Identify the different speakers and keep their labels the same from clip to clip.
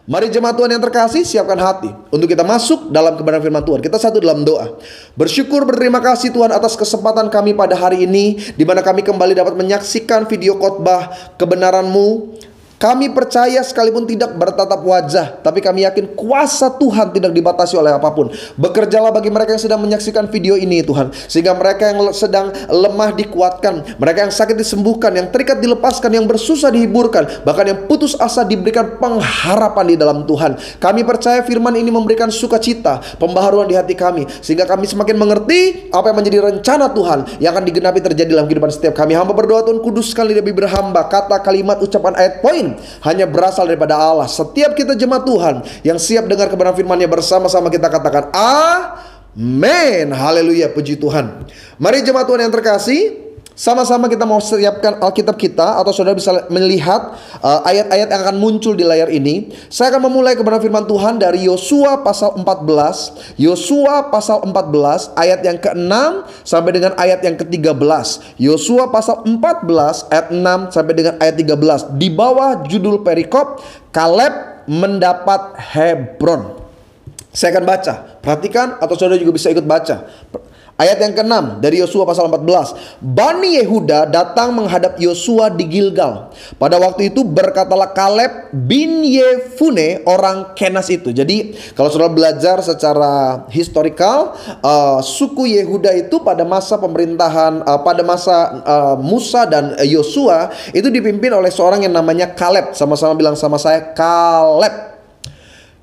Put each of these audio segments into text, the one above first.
Speaker 1: Mari jemaat Tuhan yang terkasih, siapkan hati untuk kita masuk dalam kebenaran firman Tuhan. Kita satu dalam doa. Bersyukur, berterima kasih Tuhan atas kesempatan kami pada hari ini, di mana kami kembali dapat menyaksikan video khotbah kebenaran-Mu. Kami percaya sekalipun tidak bertatap wajah, tapi kami yakin kuasa Tuhan tidak dibatasi oleh apapun. Bekerjalah bagi mereka yang sedang menyaksikan video ini Tuhan, sehingga mereka yang sedang lemah dikuatkan, mereka yang sakit disembuhkan, yang terikat dilepaskan, yang bersusah dihiburkan, bahkan yang putus asa diberikan pengharapan di dalam Tuhan. Kami percaya firman ini memberikan sukacita, pembaharuan di hati kami, sehingga kami semakin mengerti apa yang menjadi rencana Tuhan yang akan digenapi terjadi dalam kehidupan setiap kami. Hamba berdoa Tuhan, kuduskan lidah bibir hamba, kata, kalimat, ucapan, ayat, poin hanya berasal daripada Allah. Setiap kita jemaat Tuhan yang siap dengar kebenaran firman-Nya, bersama-sama kita katakan amin. Haleluya, puji Tuhan. Mari jemaat Tuhan yang terkasih, sama-sama kita mau siapkan Alkitab kita, atau saudara bisa melihat ayat-ayat yang akan muncul di layar ini. Saya akan memulai kebenaran firman Tuhan dari Yosua pasal 14. Yosua pasal 14 ayat yang ke-6 sampai dengan ayat yang ke-13. Yosua pasal 14 ayat 6 sampai dengan ayat 13. Di bawah judul perikop, Kaleb mendapat Hebron. Saya akan baca. Perhatikan, atau saudara juga bisa ikut baca. Ayat yang ke-6 dari Yosua pasal 14. Bani Yehuda datang menghadap Yosua di Gilgal. Pada waktu itu berkatalah Kaleb bin Yefune orang Kenas itu. Jadi kalau saudara belajar secara historikal, suku Yehuda itu pada masa pemerintahan, pada masa Musa dan Yosua itu dipimpin oleh seorang yang namanya Kaleb. Sama-sama bilang sama saya, Kaleb.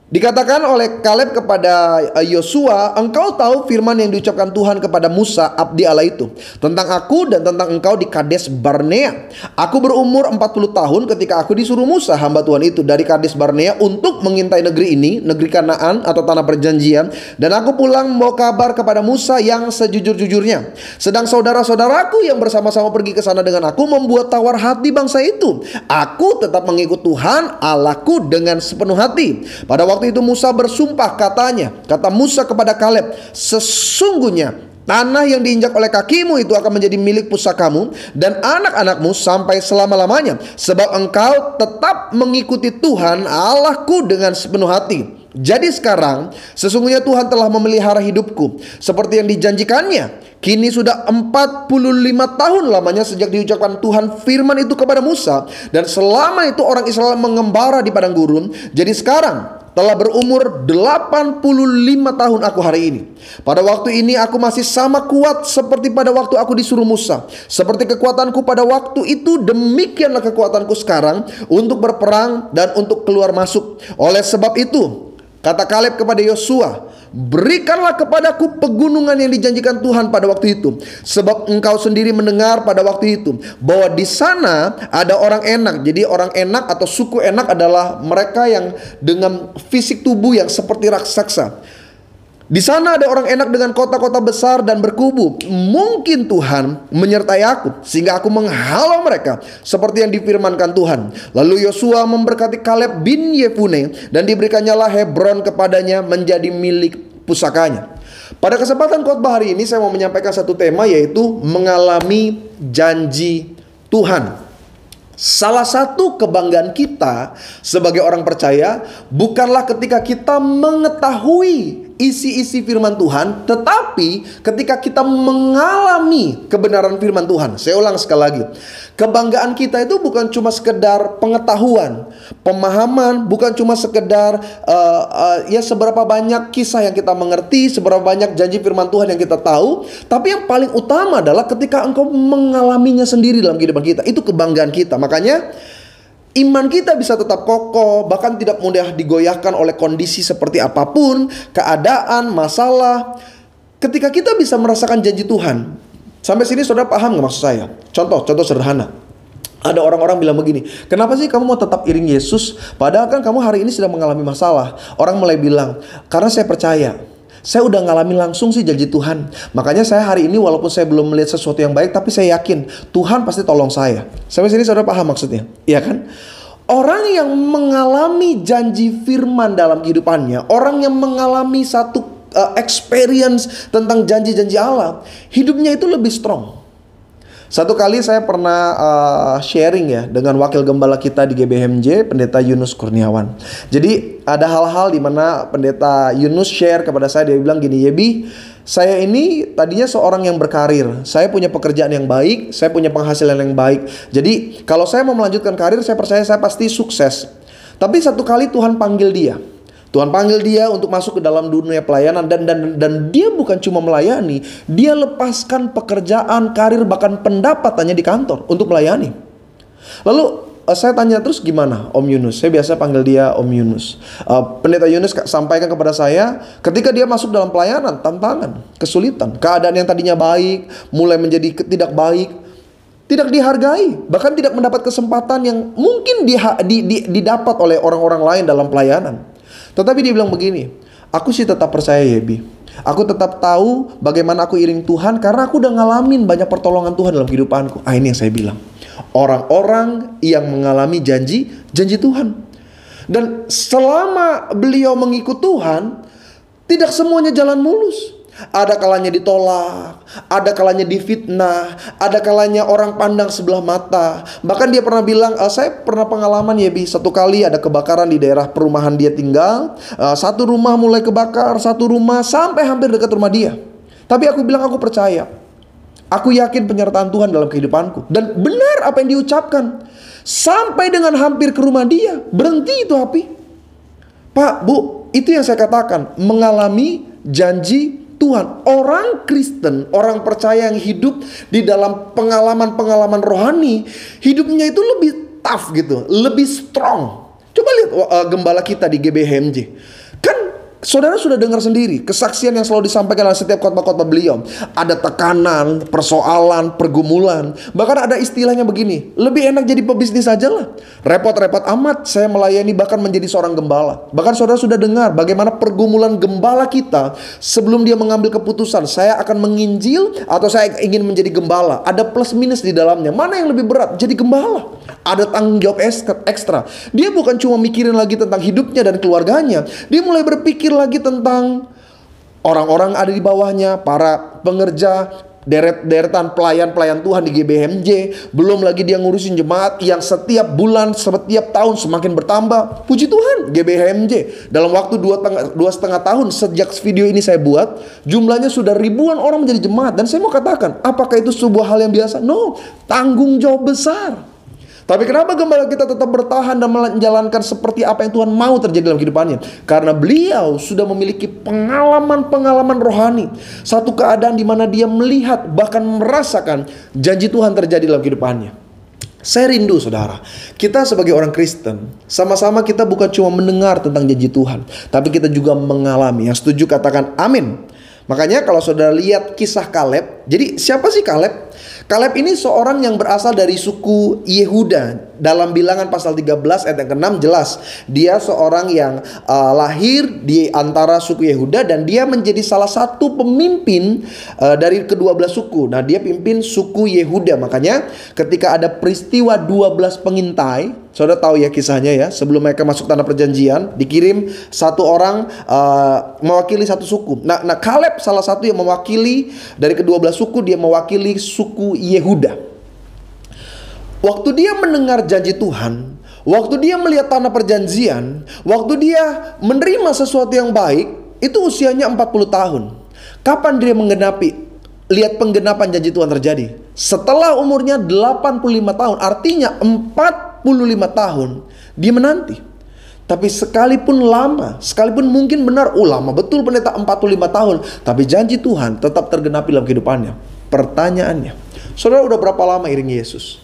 Speaker 1: Dikatakan oleh Kaleb kepada Yosua, engkau tahu firman yang diucapkan Tuhan kepada Musa, abdi Allah itu, tentang aku dan tentang engkau di Kades Barnea. Aku berumur 40 tahun ketika aku disuruh Musa, hamba Tuhan itu, dari Kades Barnea untuk mengintai negeri ini, negeri Kanaan atau tanah perjanjian. Dan aku pulang membawa kabar kepada Musa yang sejujur-jujurnya. Sedang saudara-saudaraku yang bersama-sama pergi ke sana dengan aku membuat tawar hati bangsa itu. Aku tetap mengikut Tuhan Allahku dengan sepenuh hati. Pada waktu itu Musa bersumpah, kata Musa kepada Kaleb, sesungguhnya tanah yang diinjak oleh kakimu itu akan menjadi milik pusakamu dan anak-anakmu sampai selama-lamanya, sebab engkau tetap mengikuti Tuhan Allahku dengan sepenuh hati. Jadi sekarang sesungguhnya Tuhan telah memelihara hidupku seperti yang dijanjikannya. Kini sudah 45 tahun lamanya sejak diucapkan Tuhan firman itu kepada Musa, dan selama itu orang Israel mengembara di padang gurun. Jadi sekarang telah berumur 85 tahun aku hari ini. Pada waktu ini aku masih sama kuat seperti pada waktu aku disuruh Musa. Seperti kekuatanku pada waktu itu, demikianlah kekuatanku sekarang untuk berperang dan untuk keluar masuk. Oleh sebab itu, kata Kaleb kepada Yosua, berikanlah kepadaku pegunungan yang dijanjikan Tuhan pada waktu itu, sebab engkau sendiri mendengar pada waktu itu bahwa di sana ada orang Enak. Jadi orang Enak atau suku Enak adalah mereka yang dengan fisik tubuh yang seperti raksasa. Di sana ada orang Enak dengan kota-kota besar dan berkubu. Mungkin Tuhan menyertai aku sehingga aku menghalau mereka seperti yang difirmankan Tuhan. Lalu Yosua memberkati Kaleb bin Yefune, dan diberikannya lah Hebron kepadanya menjadi milik pusakanya. Pada kesempatan khotbah hari ini saya mau menyampaikan satu tema, yaitu mengalami janji Tuhan. Salah satu kebanggaan kita sebagai orang percaya bukanlah ketika kita mengetahui isi-isi firman Tuhan, tetapi ketika kita mengalami kebenaran firman Tuhan. Saya ulang sekali lagi. Kebanggaan kita itu bukan cuma sekedar pengetahuan, pemahaman, bukan cuma sekedar ya seberapa banyak kisah yang kita mengerti, seberapa banyak janji firman Tuhan yang kita tahu. Tapi yang paling utama adalah ketika engkau mengalaminya sendiri dalam kehidupan kita. Itu kebanggaan kita. Makanya iman kita bisa tetap kokoh, bahkan tidak mudah digoyahkan oleh kondisi seperti apapun, keadaan, masalah. Ketika kita bisa merasakan janji Tuhan. Sampai sini saudara paham gak maksud saya? Contoh sederhana. Ada orang-orang bilang begini, kenapa sih kamu mau tetap iring Yesus? Padahal kan kamu hari ini sedang mengalami masalah. Orang mulai bilang, karena saya percaya. Saya udah ngalamin langsung sih janji Tuhan. Makanya saya hari ini walaupun saya belum melihat sesuatu yang baik, tapi saya yakin Tuhan pasti tolong saya. Sampai sini saudara paham maksudnya? Iya kan? Orang yang mengalami janji firman dalam kehidupannya, orang yang mengalami satu experience tentang janji-janji Allah, hidupnya itu lebih strong. Satu kali saya pernah sharing ya dengan wakil gembala kita di GBHMJ, Pendeta Yunus Kurniawan. Jadi ada hal-hal di mana Pendeta Yunus share kepada saya, dia bilang gini, Yebi, saya ini tadinya seorang yang berkarir. Saya punya pekerjaan yang baik, saya punya penghasilan yang baik. Jadi kalau saya mau melanjutkan karir, saya percaya saya pasti sukses. Tapi satu kali Tuhan panggil dia. Tuhan panggil dia untuk masuk ke dalam dunia pelayanan dan dia bukan cuma melayani, dia lepaskan pekerjaan, karir, bahkan pendapatannya di kantor untuk melayani. Lalu saya tanya terus, gimana Om Yunus? Saya biasa panggil dia Om Yunus. Pendeta Yunus sampaikan kepada saya, ketika dia masuk dalam pelayanan, tantangan, kesulitan, keadaan yang tadinya baik mulai menjadi tidak baik, tidak dihargai, bahkan tidak mendapat kesempatan yang mungkin didapat oleh orang-orang lain dalam pelayanan. Tetapi dia bilang begini, aku sih tetap percaya Yebi. Aku tetap tahu bagaimana aku iring Tuhan karena aku udah ngalamin banyak pertolongan Tuhan dalam kehidupanku. Ini yang saya bilang. Orang-orang yang mengalami janji Tuhan. Dan selama beliau mengikut Tuhan, tidak semuanya jalan mulus. Ada kalanya ditolak, ada kalanya difitnah, ada kalanya orang pandang sebelah mata. Bahkan dia pernah bilang, saya pernah pengalaman ya Bi, satu kali ada kebakaran di daerah perumahan dia tinggal. Satu rumah mulai kebakar, satu rumah sampai hampir dekat rumah dia. Tapi aku bilang aku percaya. Aku yakin penyertaan Tuhan dalam kehidupanku. Dan benar apa yang diucapkan. Sampai dengan hampir ke rumah dia, berhenti itu api. Pak, Bu, itu yang saya katakan, mengalami janji Tuhan. Orang Kristen, orang percaya yang hidup di dalam pengalaman-pengalaman rohani, hidupnya itu lebih tough gitu, lebih strong. Coba lihat gembala kita di GBHMJ. Kan saudara sudah dengar sendiri kesaksian yang selalu disampaikan dalam setiap khotbah-khotbah beliau. Ada tekanan, persoalan, pergumulan. Bahkan ada istilahnya begini, lebih enak jadi pebisnis aja lah. Repot-repot amat saya melayani bahkan menjadi seorang gembala. Bahkan saudara sudah dengar bagaimana pergumulan gembala kita sebelum dia mengambil keputusan, saya akan menginjil atau saya ingin menjadi gembala. Ada plus minus di dalamnya. Mana yang lebih berat? Jadi gembala. Ada tanggung jawab ekstra. Dia bukan cuma mikirin lagi tentang hidupnya dan keluarganya. Dia mulai berpikir lagi tentang orang-orang ada di bawahnya, para pengerja, deretan pelayan-pelayan Tuhan di GBHMJ. Belum lagi dia ngurusin jemaat yang setiap bulan, setiap tahun semakin bertambah. Puji Tuhan, GBHMJ dalam waktu 2,5 tahun sejak video ini saya buat, jumlahnya sudah ribuan orang menjadi jemaat. Dan saya mau katakan, apakah itu sebuah hal yang biasa? No, tanggung jawab besar. Tapi kenapa gembala kita tetap bertahan dan menjalankan seperti apa yang Tuhan mau terjadi dalam kehidupannya? Karena beliau sudah memiliki pengalaman-pengalaman rohani. Satu keadaan di mana dia melihat bahkan merasakan janji Tuhan terjadi dalam kehidupannya. Saya rindu saudara, kita sebagai orang Kristen, sama-sama kita bukan cuma mendengar tentang janji Tuhan, tapi kita juga mengalami. Yang setuju katakan amin. Makanya kalau saudara lihat kisah Kaleb, jadi siapa sih Kaleb? Kaleb ini seorang yang berasal dari suku Yehuda. Dalam Bilangan pasal 13 ayat yang ke-6 jelas. Dia seorang yang lahir di antara suku Yehuda dan dia menjadi salah satu pemimpin dari kedua belah suku. Nah, dia pimpin suku Yehuda. Makanya ketika ada peristiwa 12 pengintai, saudara tahu ya kisahnya ya, sebelum mereka masuk tanah perjanjian, dikirim satu orang mewakili satu suku. Nah, Kaleb salah satu yang mewakili dari kedua belah suku, dia mewakili suku Yehuda. Waktu dia mendengar janji Tuhan, waktu dia melihat tanah perjanjian, waktu dia menerima sesuatu yang baik, itu usianya 40 tahun. Kapan dia menggenapi? Lihat penggenapan janji Tuhan terjadi setelah umurnya 85 tahun. Artinya 45 tahun dia menanti. Tapi sekalipun lama, sekalipun mungkin benar lama betul pendeta 45 tahun, tapi janji Tuhan tetap tergenapi dalam kehidupannya. Pertanyaannya, saudara udah berapa lama iring Yesus?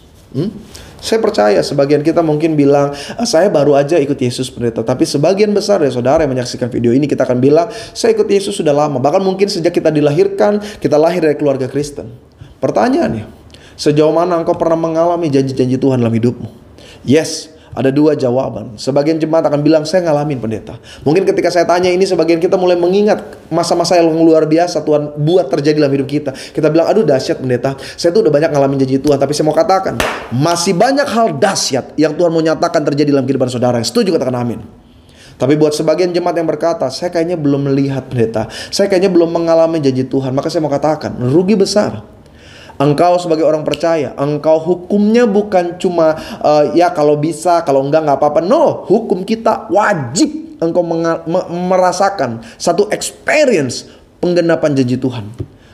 Speaker 1: Saya percaya sebagian kita mungkin bilang, saya baru aja ikut Yesus pendeta. Tapi sebagian besar ya saudara yang menyaksikan video ini, kita akan bilang, saya ikut Yesus sudah lama. Bahkan mungkin sejak kita dilahirkan, kita lahir dari keluarga Kristen. Pertanyaannya, sejauh mana engkau pernah mengalami janji-janji Tuhan dalam hidupmu? Yes, ada dua jawaban. Sebagian jemaat akan bilang, saya ngalamin pendeta. Mungkin ketika saya tanya ini, sebagian kita mulai mengingat masa-masa yang luar biasa Tuhan buat terjadi dalam hidup kita. Kita bilang, aduh dahsyat pendeta, saya tuh udah banyak ngalamin janji Tuhan. Tapi saya mau katakan, masih banyak hal dahsyat yang Tuhan mau nyatakan terjadi dalam kehidupan saudara. Yang setuju katakan amin. Tapi buat sebagian jemaat yang berkata, saya kayaknya belum melihat pendeta, saya kayaknya belum mengalami janji Tuhan, maka saya mau katakan, rugi besar. Engkau sebagai orang percaya, engkau hukumnya bukan cuma ya kalau bisa, kalau enggak apa-apa. No, hukum kita wajib engkau merasakan satu experience penggenapan janji Tuhan.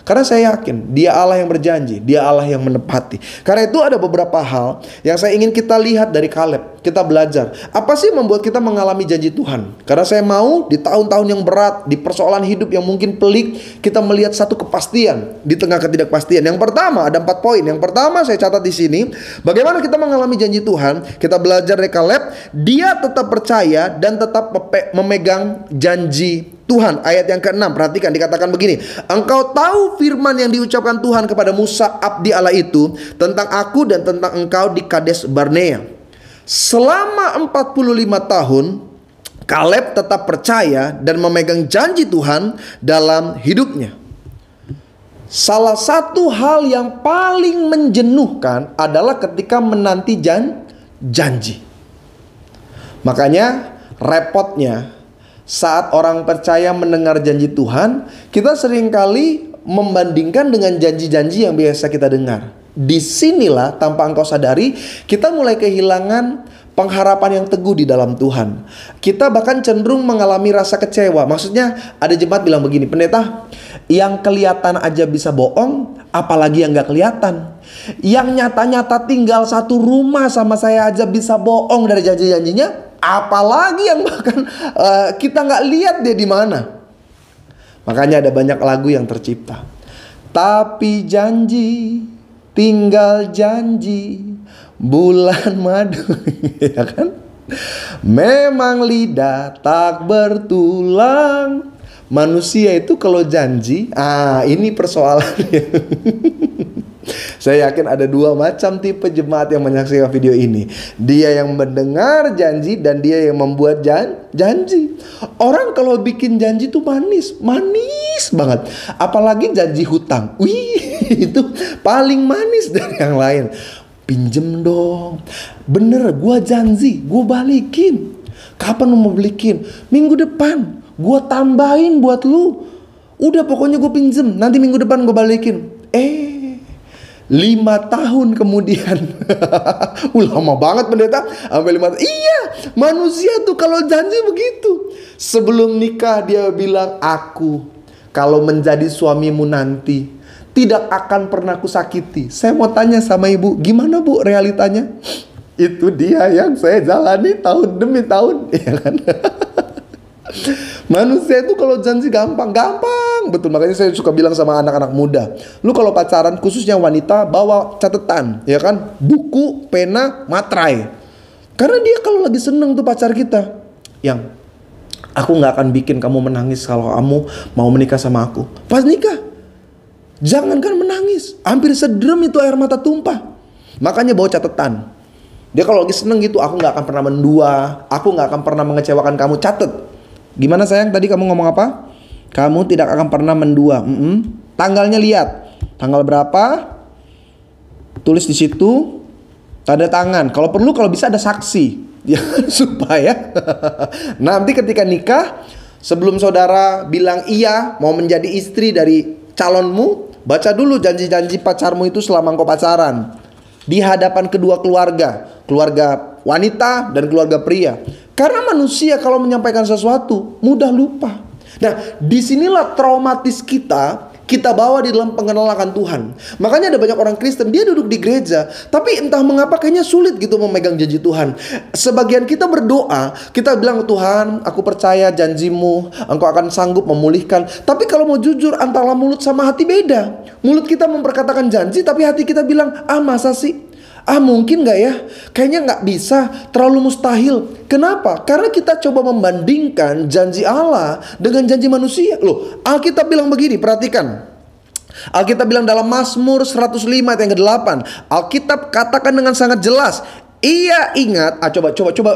Speaker 1: Karena saya yakin Dia Allah yang berjanji, Dia Allah yang menepati. Karena itu ada beberapa hal yang saya ingin kita lihat dari Kaleb. Kita belajar apa sih membuat kita mengalami janji Tuhan. Karena saya mau di tahun-tahun yang berat, di persoalan hidup yang mungkin pelik, kita melihat satu kepastian di tengah ketidakpastian. Yang pertama, ada 4 poin. Yang pertama saya catat di sini, bagaimana kita mengalami janji Tuhan. Kita belajar dari Kaleb, dia tetap percaya dan tetap memegang janji Tuhan. Ayat yang ke-6, perhatikan, dikatakan begini, engkau tahu firman yang diucapkan Tuhan kepada Musa abdi Allah itu tentang aku dan tentang engkau di Kades Barnea. Selama 45 tahun Kaleb tetap percaya dan memegang janji Tuhan dalam hidupnya. Salah satu hal yang paling menjenuhkan adalah ketika menanti janji. Makanya repotnya saat orang percaya mendengar janji Tuhan, kita seringkali membandingkan dengan janji-janji yang biasa kita dengar. Disinilah tanpa engkau sadari, kita mulai kehilangan pengharapan yang teguh di dalam Tuhan. Kita bahkan cenderung mengalami rasa kecewa. Maksudnya ada jemaat bilang begini, pendeta, yang kelihatan aja bisa bohong, apalagi yang gak kelihatan. Yang nyata-nyata tinggal satu rumah sama saya aja bisa bohong dari janji-janjinya, apalagi yang bahkan kita nggak lihat dia di mana. Makanya ada banyak lagu yang tercipta. Tapi janji, tinggal janji, bulan madu, ya kan? Memang lidah tak bertulang. Manusia itu kalau janji, ini persoalannya. Saya yakin ada 2 macam tipe jemaat yang menyaksikan video ini. Dia yang mendengar janji dan dia yang membuat janji. Orang kalau bikin janji tuh manis banget. Apalagi janji hutang. Itu paling manis dari yang lain. Pinjem dong. Bener, gua janji, gua balikin. Kapan lu mau balikin? Minggu depan. Gua tambahin buat lu. Udah pokoknya gua pinjem. Nanti minggu depan gua balikin. 5 tahun kemudian. Lama banget pendeta. Sampai 5 tahun. Iya, manusia tuh kalau janji begitu. Sebelum nikah dia bilang, aku kalau menjadi suamimu nanti tidak akan pernah kusakiti. Saya mau tanya sama ibu, gimana bu realitanya? Itu dia yang saya jalani tahun demi tahun, ya kan? Manusia itu kalau janji gampang betul. Makanya saya suka bilang sama anak-anak muda, lu kalau pacaran khususnya wanita bawa catatan, ya kan, buku, pena, materai. Karena dia kalau lagi seneng tuh pacar kita, yang aku nggak akan bikin kamu menangis kalau kamu mau menikah sama aku. Pas nikah, jangankan menangis, hampir sederem itu air mata tumpah. Makanya bawa catatan. Dia kalau lagi seneng gitu, aku nggak akan pernah mendua, aku nggak akan pernah mengecewakan kamu. Catet. Gimana sayang, tadi kamu ngomong apa? Kamu tidak akan pernah mendua. Tanggalnya lihat. Tanggal berapa? Tulis di situ. Tanda tangan. Kalau perlu, kalau bisa ada saksi. Ya, supaya nanti ketika nikah, sebelum saudara bilang iya mau menjadi istri dari calonmu, baca dulu janji-janji pacarmu itu selama engkau pacaran. Di hadapan kedua keluarga. Keluarga wanita dan keluarga pria. Karena manusia kalau menyampaikan sesuatu mudah lupa. Nah, disinilah traumatis kita bawa di dalam pengenalan Tuhan. Makanya ada banyak orang Kristen, dia duduk di gereja, tapi entah mengapa kayaknya sulit gitu memegang janji Tuhan. Sebagian kita berdoa, kita bilang, Tuhan, aku percaya janjimu, engkau akan sanggup memulihkan. Tapi kalau mau jujur, antara mulut sama hati beda. Mulut kita memperkatakan janji, tapi hati kita bilang, masa sih? Mungkin gak ya? Kayaknya gak bisa, terlalu mustahil. Kenapa? Karena kita coba membandingkan janji Allah dengan janji manusia. Loh, Alkitab bilang begini, perhatikan. Alkitab bilang dalam Mazmur 105 ayat yang ke-8. Alkitab katakan dengan sangat jelas, ia ingat,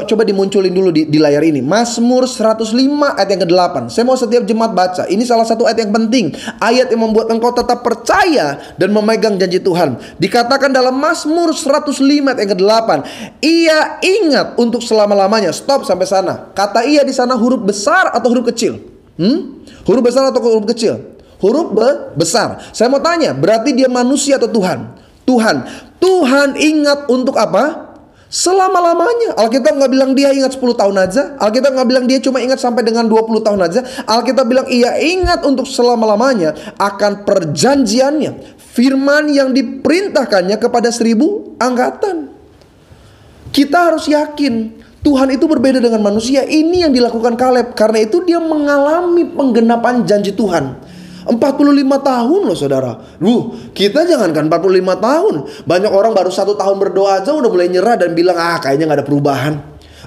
Speaker 1: coba dimunculin dulu di layar ini. Mazmur 105 ayat yang ke-8. Saya mau setiap jemaat baca. Ini salah satu ayat yang penting. Ayat yang membuat engkau tetap percaya dan memegang janji Tuhan. Dikatakan dalam Mazmur 105 ayat yang ke-8. Ia ingat untuk selama-lamanya. Stop sampai sana. Kata ia di sana huruf besar atau huruf kecil? Huruf besar atau huruf kecil? huruf besar. Saya mau tanya, berarti dia manusia atau Tuhan? Tuhan. Tuhan ingat untuk apa? Selama-lamanya. Alkitab nggak bilang dia ingat 10 tahun aja. Alkitab nggak bilang dia cuma ingat sampai dengan 20 tahun aja. Alkitab bilang ia ingat untuk selama-lamanya akan perjanjiannya. Firman yang diperintahkannya kepada 1000 angkatan. Kita harus yakin Tuhan itu berbeda dengan manusia. Ini yang dilakukan Kaleb. Karena itu dia mengalami penggenapan janji Tuhan. 45 tahun loh saudara. Kita jangankan 45 tahun. Banyak orang baru 1 tahun berdoa aja udah mulai nyerah dan bilang kayaknya gak ada perubahan.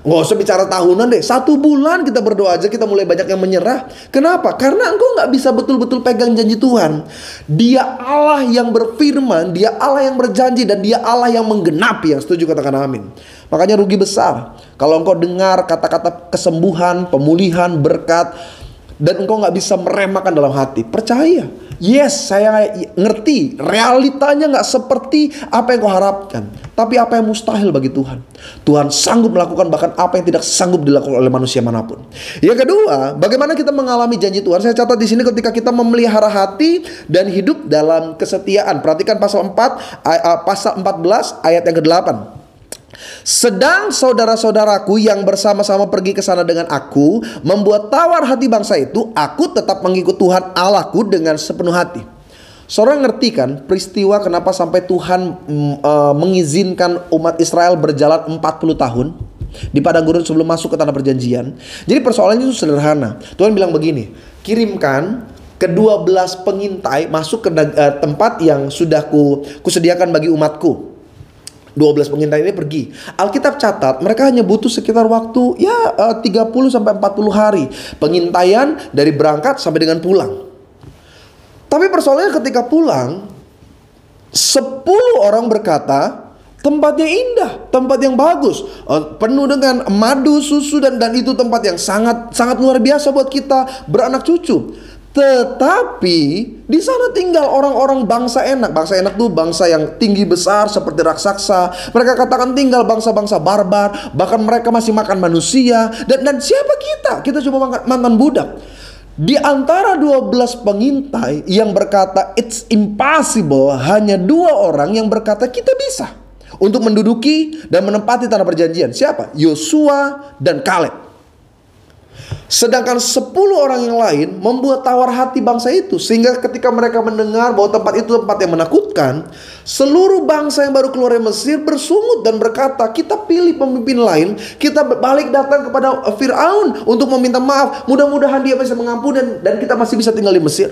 Speaker 1: Nggak usah bicara tahunan deh. 1 bulan kita berdoa aja kita mulai banyak yang menyerah. Kenapa? Karena engkau gak bisa betul-betul pegang janji Tuhan. Dia Allah yang berfirman, dia Allah yang berjanji, dan dia Allah yang menggenapi. Yang setuju katakan amin. Makanya rugi besar kalau engkau dengar kata-kata kesembuhan, pemulihan, berkat, dan engkau gak bisa meremehkan dalam hati. Percaya. Yes, saya ngerti realitanya gak seperti apa yang kau harapkan. Tapi apa yang mustahil bagi Tuhan, Tuhan sanggup melakukan bahkan apa yang tidak sanggup dilakukan oleh manusia manapun. Yang kedua, bagaimana kita mengalami janji Tuhan? Saya catat di sini, ketika kita memelihara hati dan hidup dalam kesetiaan. Perhatikan pasal 14 ayat yang ke-8. Sedang saudara-saudaraku yang bersama-sama pergi ke sana dengan aku membuat tawar hati bangsa itu, aku tetap mengikut Tuhan Allahku dengan sepenuh hati. Saudara ngerti kan peristiwa kenapa sampai Tuhan mengizinkan umat Israel berjalan 40 tahun di padang gurun sebelum masuk ke tanah perjanjian? Jadi persoalannya itu sederhana. Tuhan bilang begini, kirimkan ke-12 pengintai masuk ke tempat yang sudah kusediakan bagi umatku. 12 pengintai ini pergi. Alkitab catat mereka hanya butuh sekitar waktu 30 sampai 40 hari pengintaian dari berangkat sampai dengan pulang. Tapi persoalannya ketika pulang, 10 orang berkata tempatnya indah, tempat yang bagus, penuh dengan madu, susu, dan itu tempat yang sangat luar biasa buat kita beranak cucu. Tetapi di sana tinggal orang-orang bangsa enak. Bangsa enak tuh bangsa yang tinggi besar seperti raksasa. Mereka katakan tinggal bangsa-bangsa barbar. Bahkan mereka masih makan manusia. Dan siapa kita? Kita cuma mantan budak. Di antara 12 pengintai yang berkata it's impossible, hanya 2 orang yang berkata kita bisa untuk menduduki dan menempati tanah perjanjian. Siapa? Yosua dan Kaleb. Sedangkan 10 orang yang lain membuat tawar hati bangsa itu, sehingga ketika mereka mendengar bahwa tempat itu tempat yang menakutkan, seluruh bangsa yang baru keluar dari Mesir bersungut dan berkata, kita pilih pemimpin lain, kita balik datang kepada Fir'aun untuk meminta maaf, mudah-mudahan dia bisa mengampuni dan kita masih bisa tinggal di Mesir.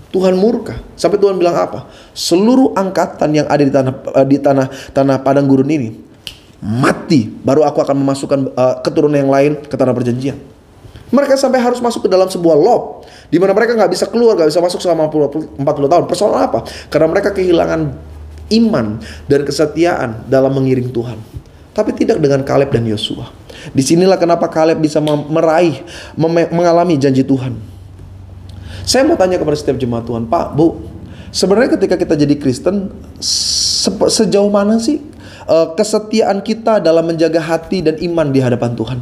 Speaker 1: Tuhan murka. Sampai Tuhan bilang apa? Seluruh angkatan yang ada di tanah padang gurun ini mati, baru aku akan memasukkan keturunan yang lain ke tanah perjanjian. Mereka sampai harus masuk ke dalam sebuah lob, di mana mereka nggak bisa keluar, nggak bisa masuk selama 40 tahun. Persoalan apa? Karena mereka kehilangan iman dan kesetiaan dalam mengiring Tuhan. Tapi tidak dengan Kaleb dan Yosua. Disinilah kenapa Kaleb bisa mengalami janji Tuhan. Saya mau tanya kepada setiap jemaat Tuhan, Pak, Bu, sebenarnya ketika kita jadi Kristen, sejauh mana sih kesetiaan kita dalam menjaga hati dan iman di hadapan Tuhan?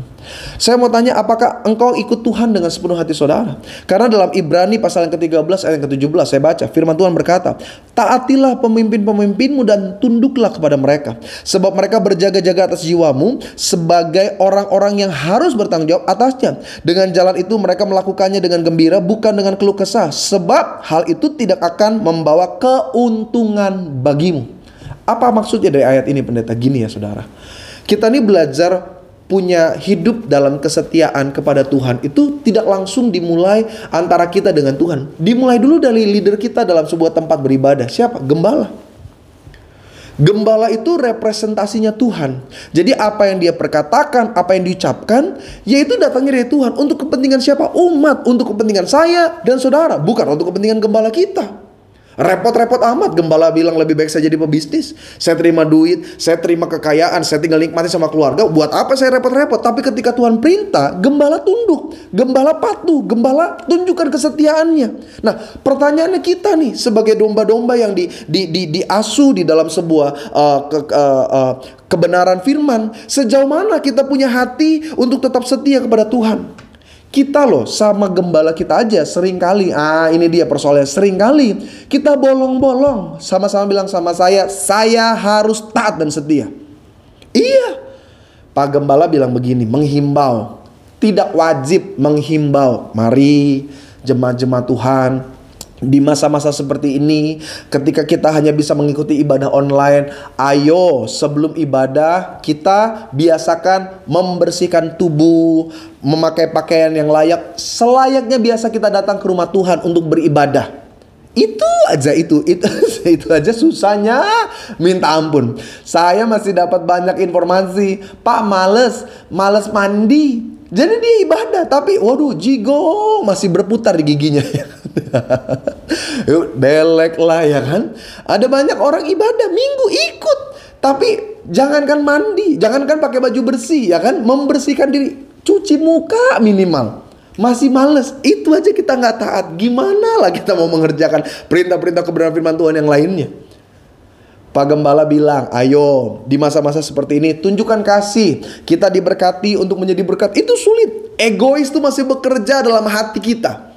Speaker 1: Saya mau tanya, apakah engkau ikut Tuhan dengan sepenuh hati saudara? Karena dalam Ibrani pasal yang ke-13 ayat yang ke-17 saya baca, firman Tuhan berkata, taatilah pemimpin-pemimpinmu dan tunduklah kepada mereka, sebab mereka berjaga-jaga atas jiwamu sebagai orang-orang yang harus bertanggung jawab atasnya. Dengan jalan itu mereka melakukannya dengan gembira, bukan dengan keluh kesah, sebab hal itu tidak akan membawa keuntungan bagimu. Apa maksudnya dari ayat ini, pendeta? Gini ya saudara, kita ini belajar punya hidup dalam kesetiaan kepada Tuhan itu tidak langsung dimulai antara kita dengan Tuhan. Dimulai dulu dari leader kita dalam sebuah tempat beribadah. Siapa? Gembala. Gembala itu representasinya Tuhan. Jadi apa yang dia perkatakan, apa yang diucapkan, yaitu datangnya dari Tuhan. Untuk kepentingan siapa? Umat. Untuk kepentingan saya dan saudara, bukan untuk kepentingan gembala kita. Repot-repot amat gembala bilang lebih baik saya jadi pebisnis. Saya terima duit, saya terima kekayaan, saya tinggal nikmati sama keluarga. Buat apa saya repot-repot? Tapi ketika Tuhan perintah, gembala tunduk, gembala patuh, gembala tunjukkan kesetiaannya. Nah, pertanyaannya kita nih sebagai domba-domba yang diasuh di dalam sebuah kebenaran firman, sejauh mana kita punya hati untuk tetap setia kepada Tuhan? Kita loh sama gembala kita aja seringkali, ini dia persoalannya, seringkali kita bolong-bolong sama-sama bilang sama saya harus taat dan setia. Iya, Pak Gembala bilang begini, menghimbau, tidak wajib menghimbau. Mari jemaat-jemaat Tuhan, di masa-masa seperti ini, ketika kita hanya bisa mengikuti ibadah online, ayo sebelum ibadah kita biasakan membersihkan tubuh, memakai pakaian yang layak, selayaknya biasa kita datang ke rumah Tuhan untuk beribadah. Itu aja susahnya minta ampun. Saya masih dapat banyak informasi, Pak males mandi, jadi dia ibadah tapi waduh jigong masih berputar di giginya. Yuk delek lah ya kan. Ada banyak orang ibadah minggu ikut, tapi jangankan mandi, jangankan pakai baju bersih ya kan, membersihkan diri, cuci muka minimal masih males. Itu aja kita nggak taat, gimana lah kita mau mengerjakan perintah-perintah kebenaran firman Tuhan yang lainnya. Pak Gembala bilang, ayo di masa-masa seperti ini tunjukkan kasih, kita diberkati untuk menjadi berkat. Itu sulit, egois itu masih bekerja dalam hati kita.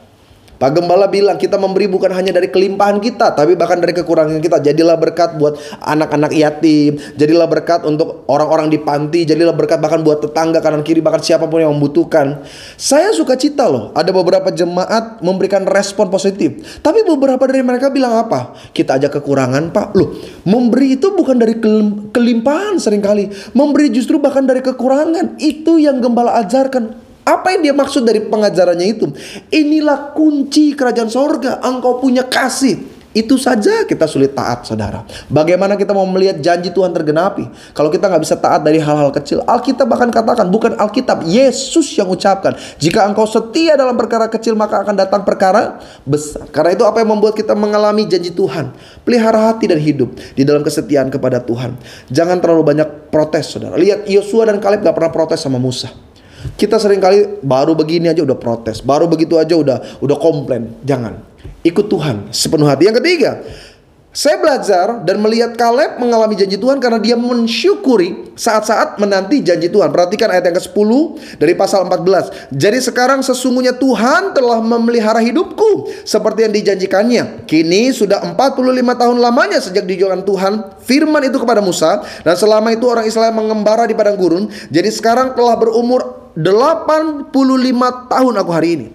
Speaker 1: Pak Gembala bilang kita memberi bukan hanya dari kelimpahan kita, tapi bahkan dari kekurangan kita. Jadilah berkat buat anak-anak yatim, jadilah berkat untuk orang-orang di panti, jadilah berkat bahkan buat tetangga kanan kiri, bahkan siapapun yang membutuhkan. Saya suka cita loh, ada beberapa jemaat memberikan respon positif, tapi beberapa dari mereka bilang apa? Kita aja kekurangan Pak. Loh, memberi itu bukan dari kelimpahan seringkali, memberi justru bahkan dari kekurangan. Itu yang Gembala ajarkan. Apa yang dia maksud dari pengajarannya itu? Inilah kunci kerajaan sorga, engkau punya kasih. Itu saja kita sulit taat, saudara. Bagaimana kita mau melihat janji Tuhan tergenapi kalau kita nggak bisa taat dari hal-hal kecil? Alkitab bahkan katakan, bukan Alkitab, Yesus yang ucapkan, jika engkau setia dalam perkara kecil maka akan datang perkara besar. Karena itu apa yang membuat kita mengalami janji Tuhan? Pelihara hati dan hidup di dalam kesetiaan kepada Tuhan. Jangan terlalu banyak protes, saudara. Lihat Yosua dan Kaleb gak pernah protes sama Musa. Kita seringkali baru begini aja udah protes, baru begitu aja udah komplain. Jangan, ikut Tuhan sepenuh hati. Yang ketiga, saya belajar dan melihat Kaleb mengalami janji Tuhan karena dia mensyukuri saat-saat menanti janji Tuhan. Perhatikan ayat yang ke-10 dari pasal 14. Jadi sekarang sesungguhnya Tuhan telah memelihara hidupku seperti yang dijanjikannya. Kini sudah 45 tahun lamanya sejak dijualkan Tuhan firman itu kepada Musa, dan selama itu orang Israel mengembara di padang gurun. Jadi sekarang telah berumur 85 tahun aku hari ini.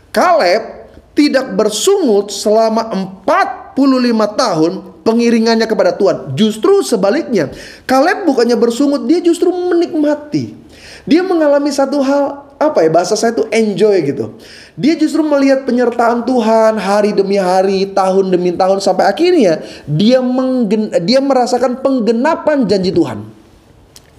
Speaker 1: Kaleb tidak bersungut selama 45 tahun pengiringannya kepada Tuhan. Justru sebaliknya, Kaleb bukannya bersungut, dia justru menikmati. Dia mengalami satu hal, bahasa saya itu enjoy gitu. Dia justru melihat penyertaan Tuhan hari demi hari, tahun demi tahun, sampai akhirnya dia merasakan penggenapan janji Tuhan.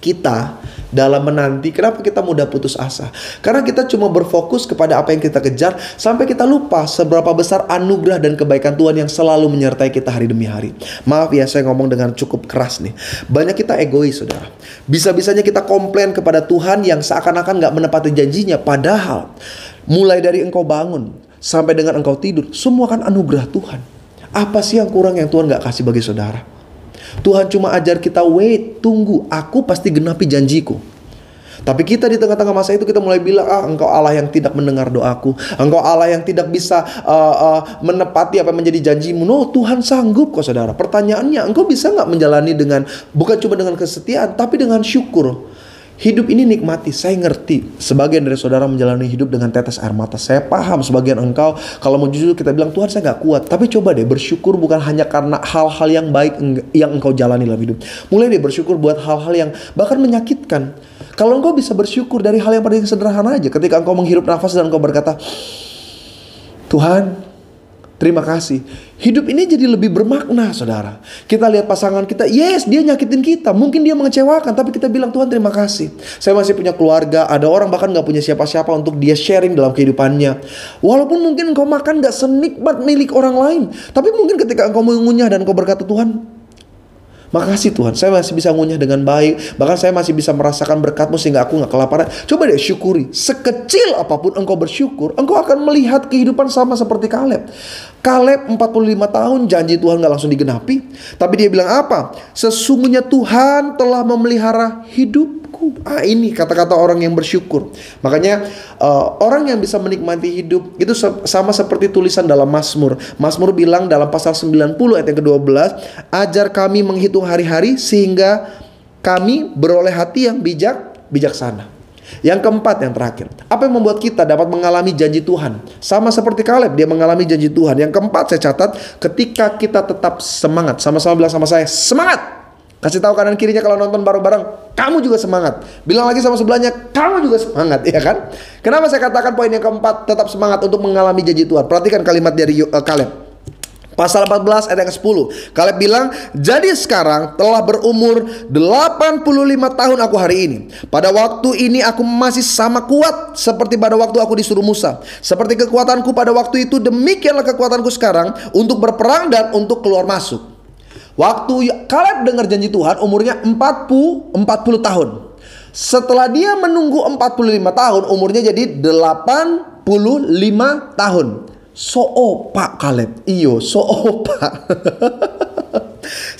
Speaker 1: Kita dalam menanti, kenapa kita mudah putus asa? Karena kita cuma berfokus kepada apa yang kita kejar, sampai kita lupa seberapa besar anugerah dan kebaikan Tuhan yang selalu menyertai kita hari demi hari. Maaf ya, saya ngomong dengan cukup keras nih. Banyak kita egois, saudara. Bisa-bisanya kita komplain kepada Tuhan yang seakan-akan gak menepati janjinya. Padahal mulai dari engkau bangun sampai dengan engkau tidur, semua kan anugerah Tuhan. Apa sih yang kurang yang Tuhan gak kasih bagi saudara? Tuhan cuma ajar kita, wait, tunggu, aku pasti genapi janjiku. Tapi kita di tengah-tengah masa itu kita mulai bilang, engkau Allah yang tidak mendengar doaku, engkau Allah yang tidak bisa menepati apa yang menjadi janjimu. No, Tuhan sanggup kok, saudara. Pertanyaannya, engkau bisa gak menjalani dengan, bukan cuma dengan kesetiaan, tapi dengan syukur. Hidup ini nikmati, saya ngerti. Sebagian dari saudara menjalani hidup dengan tetes air mata. Saya paham sebagian engkau, kalau mau jujur kita bilang, Tuhan saya gak kuat. Tapi coba deh bersyukur bukan hanya karena hal-hal yang baik yang engkau jalani dalam hidup. Mulai deh bersyukur buat hal-hal yang bahkan menyakitkan. Kalau engkau bisa bersyukur dari hal yang paling sederhana aja. Ketika engkau menghirup nafas dan engkau berkata, Tuhan, terima kasih. Hidup ini jadi lebih bermakna, saudara. Kita lihat pasangan kita, yes, dia nyakitin kita, mungkin dia mengecewakan, tapi kita bilang, Tuhan terima kasih. Saya masih punya keluarga, ada orang bahkan gak punya siapa-siapa untuk dia sharing dalam kehidupannya. Walaupun mungkin engkau makan gak senikmat milik orang lain, tapi mungkin ketika engkau mengunyah dan engkau berkata, Tuhan, Makasih Tuhan, saya masih bisa ngunyah dengan baik. Bahkan saya masih bisa merasakan berkat-Mu sehingga aku gak kelaparan. Coba deh syukuri. Sekecil apapun engkau bersyukur, engkau akan melihat kehidupan sama seperti Kaleb. Kaleb 45 tahun janji Tuhan gak langsung digenapi. Tapi dia bilang apa? Sesungguhnya Tuhan telah memelihara hidupku. Ini kata-kata orang yang bersyukur. Makanya orang yang bisa menikmati hidup itu sama seperti tulisan dalam Mazmur. Mazmur bilang dalam pasal 90 ayat yang ke-12, ajar kami menghitung hari-hari sehingga kami beroleh hati yang bijaksana. Yang keempat, yang terakhir, apa yang membuat kita dapat mengalami janji Tuhan? Sama seperti Kaleb, dia mengalami janji Tuhan. Yang keempat saya catat, ketika kita tetap semangat. Sama-sama bilang sama saya, semangat. Kasih tahu kanan kirinya kalau nonton bareng-bareng, kamu juga semangat. Bilang lagi sama sebelahnya, kamu juga semangat, ya kan? Kenapa saya katakan poin yang keempat, tetap semangat untuk mengalami janji Tuhan? Perhatikan kalimat dari Kaleb. Pasal 14 ayat yang ke-10. Kaleb bilang, jadi sekarang telah berumur 85 tahun aku hari ini. Pada waktu ini aku masih sama kuat seperti pada waktu aku disuruh Musa. Seperti kekuatanku pada waktu itu, demikianlah kekuatanku sekarang untuk berperang dan untuk keluar masuk. Waktu Kaleb dengar janji Tuhan umurnya 40 tahun. Setelah dia menunggu 45 tahun, umurnya jadi 85 tahun. Soopa Kaleb. Iyo, soopa.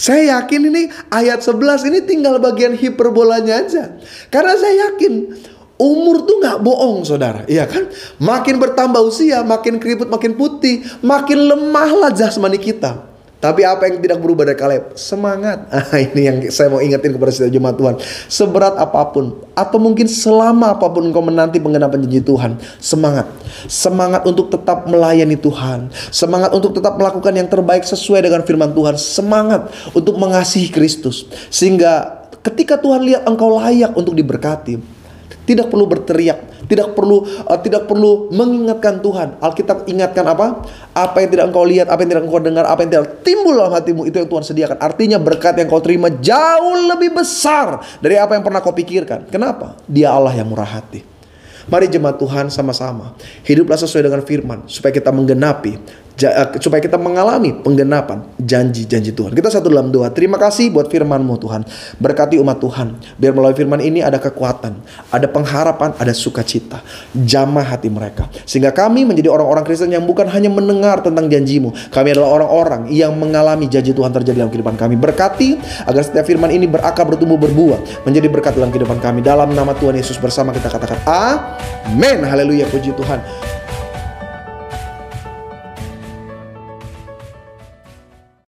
Speaker 1: Saya yakin ini ayat 11 ini tinggal bagian hiperbolanya aja. Karena saya yakin umur tuh gak bohong saudara, iya kan? Makin bertambah usia, makin keriput makin putih, makin lemahlah jasmani kita. Tapi apa yang tidak berubah dari Kaleb? Semangat. Ini yang saya mau ingetin kepada setiap jemaat Tuhan. Seberat apapun, atau mungkin selama apapun engkau menanti penggenapan janji Tuhan, semangat. Semangat untuk tetap melayani Tuhan. Semangat untuk tetap melakukan yang terbaik sesuai dengan firman Tuhan. Semangat untuk mengasihi Kristus. Sehingga ketika Tuhan lihat engkau layak untuk diberkati, tidak perlu berteriak, tidak perlu mengingatkan Tuhan. Alkitab ingatkan apa? Apa yang tidak engkau lihat, apa yang tidak engkau dengar, apa yang tidak timbul dalam hatimu, itu yang Tuhan sediakan. Artinya berkat yang kau terima jauh lebih besar dari apa yang pernah kau pikirkan. Kenapa? Dia Allah yang murah hati. Mari jemaat Tuhan sama-sama hiduplah sesuai dengan firman, supaya kita supaya kita mengalami penggenapan janji-janji Tuhan. Kita satu dalam doa. Terima kasih buat firman-Mu Tuhan. Berkati umat Tuhan. Biar melalui firman ini ada kekuatan, ada pengharapan, ada sukacita. Jamah hati mereka. Sehingga kami menjadi orang-orang Kristen yang bukan hanya mendengar tentang janji-Mu. Kami adalah orang-orang yang mengalami janji Tuhan terjadi dalam kehidupan kami. Berkati agar setiap firman ini berakar, bertumbuh, berbuah, menjadi berkat dalam kehidupan kami. Dalam nama Tuhan Yesus bersama kita katakan amin. Haleluya, puji Tuhan.